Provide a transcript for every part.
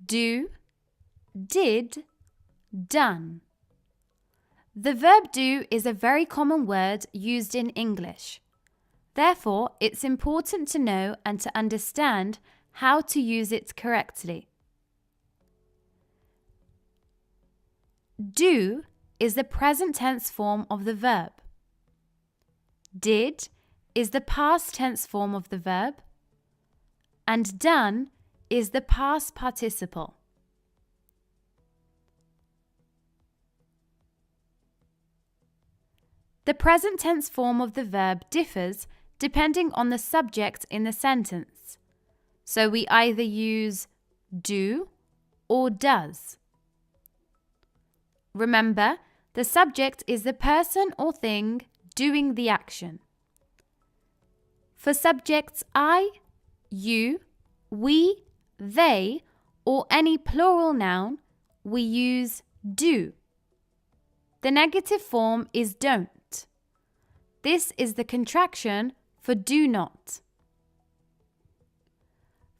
do, did, done. The verb do is a very common word used in English. Therefore, it's important to know and to understand how to use it correctly. Do is the present tense form of the verb. Did is the past tense form of the verb. And done is the past participle. The present tense form of the verb differs depending on the subject in the sentence. So we either use do or does. Remember, the subject is the person or thing doing the action. For subjects I, you, we, they, or any plural noun, we use do. The negative form is don't. This is the contraction for do not.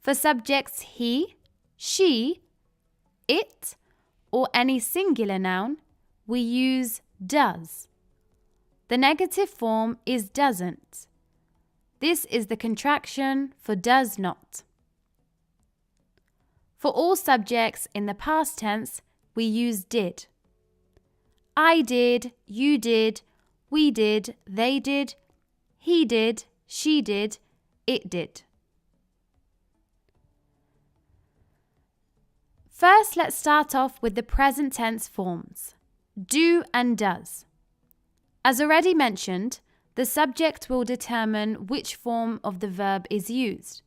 For subjects he, she, it, or any singular noun, we use does. The negative form is doesn't. This is the contraction for does not. For all subjects in the past tense, we use did. I did, you did, we did, they did, he did, she did, it did. First, let's start off with the present tense forms, do and does. As already mentioned, the subject will determine which form of the verb is used.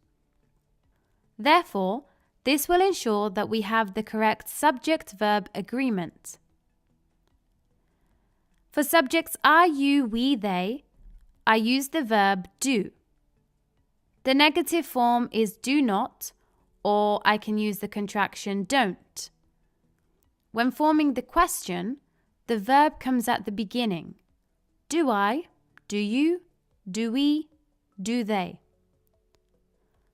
Therefore, this will ensure that we have the correct subject-verb agreement. For subjects I, you, we, they, I use the verb do. The negative form is do not, or I can use the contraction don't. When forming the question, the verb comes at the beginning. Do I? Do you? Do we? Do they?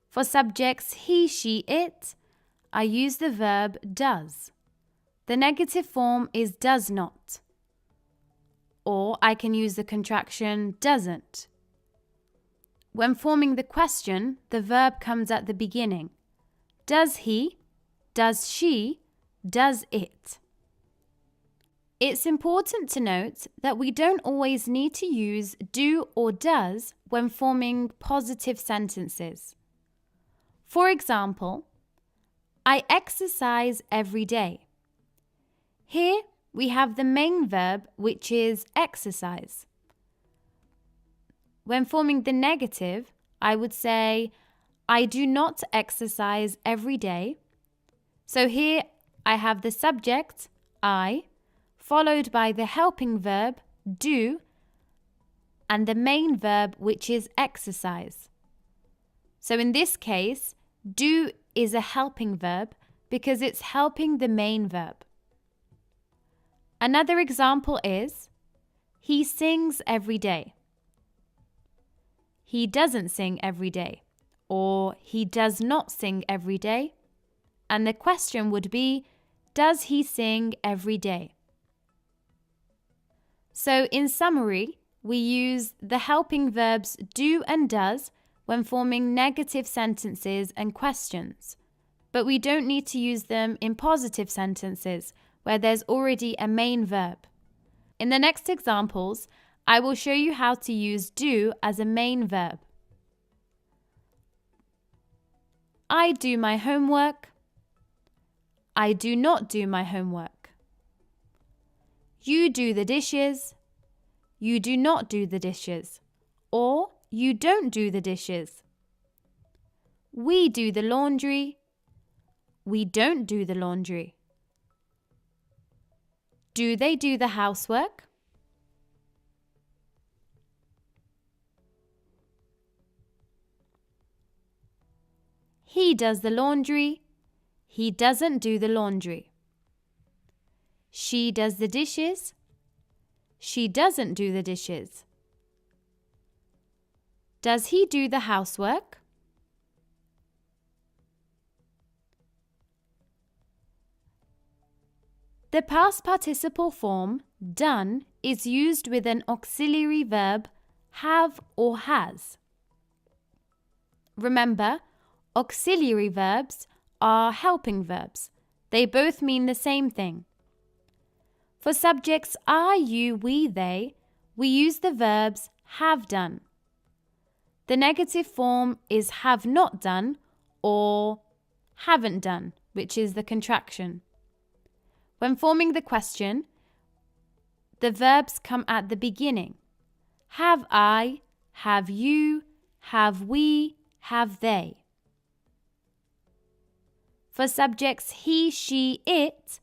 For subjects he, she, it, I use the verb does. The negative form is does not. Or I can use the contraction doesn't. When forming the question, the verb comes at the beginning. Does he? Does she? Does it? It's important to note that we don't always need to use do or does when forming positive sentences. For example, I exercise every day. Here we have the main verb, which is exercise. When forming the negative, I would say, I do not exercise every day. So here I have the subject, I, followed by the helping verb, do, and the main verb, which is exercise. So in this case, do is a helping verb because it's helping the main verb. Another example is, he sings every day. He doesn't sing every day, or he does not sing every day. And the question would be, does he sing every day? So in summary, we use the helping verbs do and does when forming negative sentences and questions, but we don't need to use them in positive sentences where there's already a main verb. In the next examples, I will show you how to use do as a main verb. I do my homework. I do not do my homework. You do the dishes. You do not do the dishes. Or you don't do the dishes. We do the laundry. We don't do the laundry. Do they do the housework? He does the laundry. He doesn't do the laundry. She does the dishes. She doesn't do the dishes. Does he do the housework? The past participle form, done, is used with an auxiliary verb, have or has. Remember, auxiliary verbs are helping verbs. They both mean the same thing. For subjects I, you, we, they, we use the verbs have done. The negative form is have not done or haven't done, which is the contraction. When forming the question, the verbs come at the beginning. Have I, have you, have we, have they. For subjects he, she, it,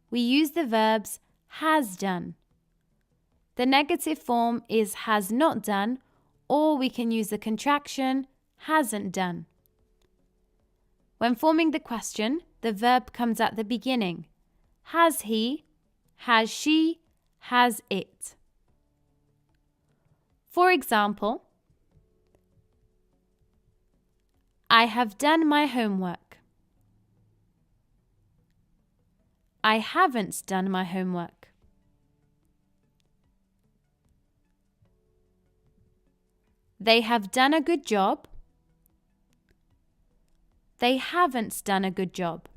we use the verbs has done. The negative form is has not done, or we can use the contraction hasn't done. When forming the question, the verb comes at the beginning. Has he, has she, has it. For example, I have done my homework. I haven't done my homework. They have done a good job. They haven't done a good job.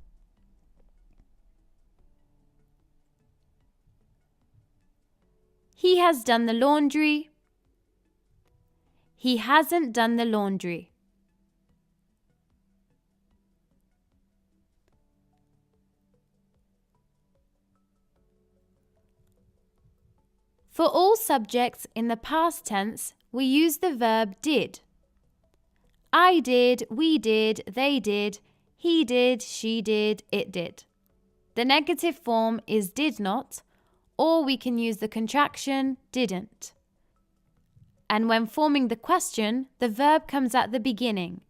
He has done the laundry. He hasn't done the laundry. For all subjects in the past tense, we use the verb did. I did, we did, they did, he did, she did, it did. The negative form is did not, or we can use the contraction didn't. And when forming the question, the verb comes at the beginning.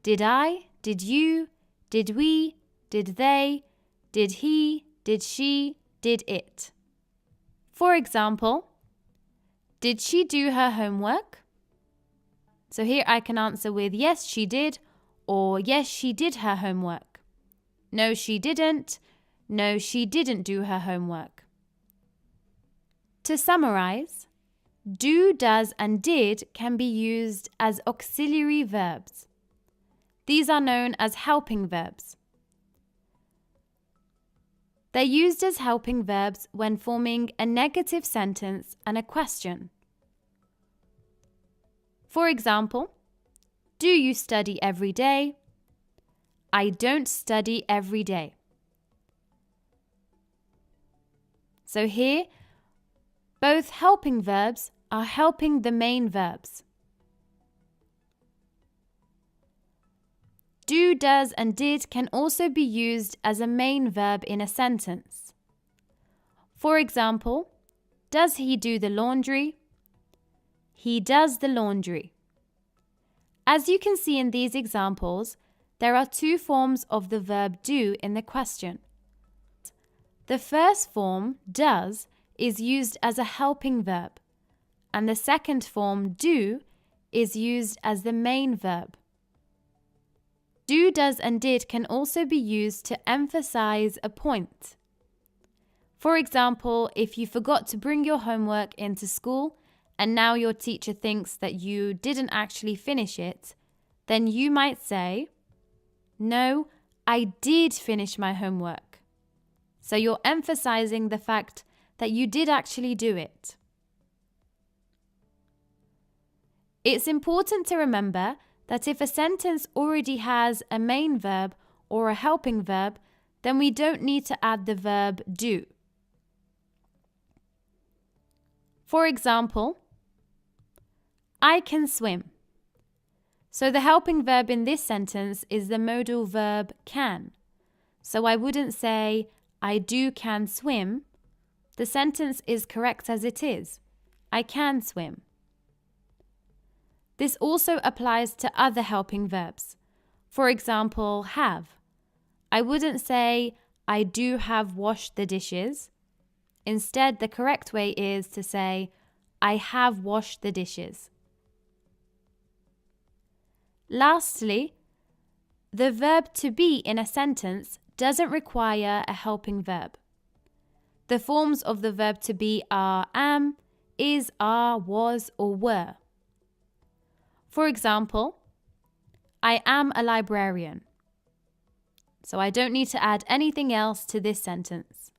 Did I, did you, did we, did they, did he, did she, did it. For example, did she do her homework? So here I can answer with yes, she did, or yes, she did her homework. No, she didn't. No, she didn't do her homework. To summarize, do, does, and did can be used as auxiliary verbs. These are known as helping verbs. They're used as helping verbs when forming a negative sentence and a question. For example, do you study every day? I don't study every day. So here, both helping verbs are helping the main verbs. Do, does, and did can also be used as a main verb in a sentence. For example, does he do the laundry? He does the laundry. As you can see in these examples, there are two forms of the verb do in the question. The first form, does, is used as a helping verb, and the second form, do, is used as the main verb. Do, does, and did can also be used to emphasize a point. For example, if you forgot to bring your homework into school and now your teacher thinks that you didn't actually finish it, then you might say, "No, I did finish my homework." So you're emphasizing the fact that you did actually do it. It's important to remember that if a sentence already has a main verb or a helping verb, then we don't need to add the verb do. For example, I can swim. So the helping verb in this sentence is the modal verb can. So I wouldn't say, I can swim. The sentence is correct as it is. I can swim. This also applies to other helping verbs. For example, have. I wouldn't say, I do have washed the dishes. Instead, the correct way is to say, I have washed the dishes. Lastly, the verb to be in a sentence doesn't require a helping verb. The forms of the verb to be are am, is, are, was, or were. For example, I am a librarian. So I don't need to add anything else to this sentence.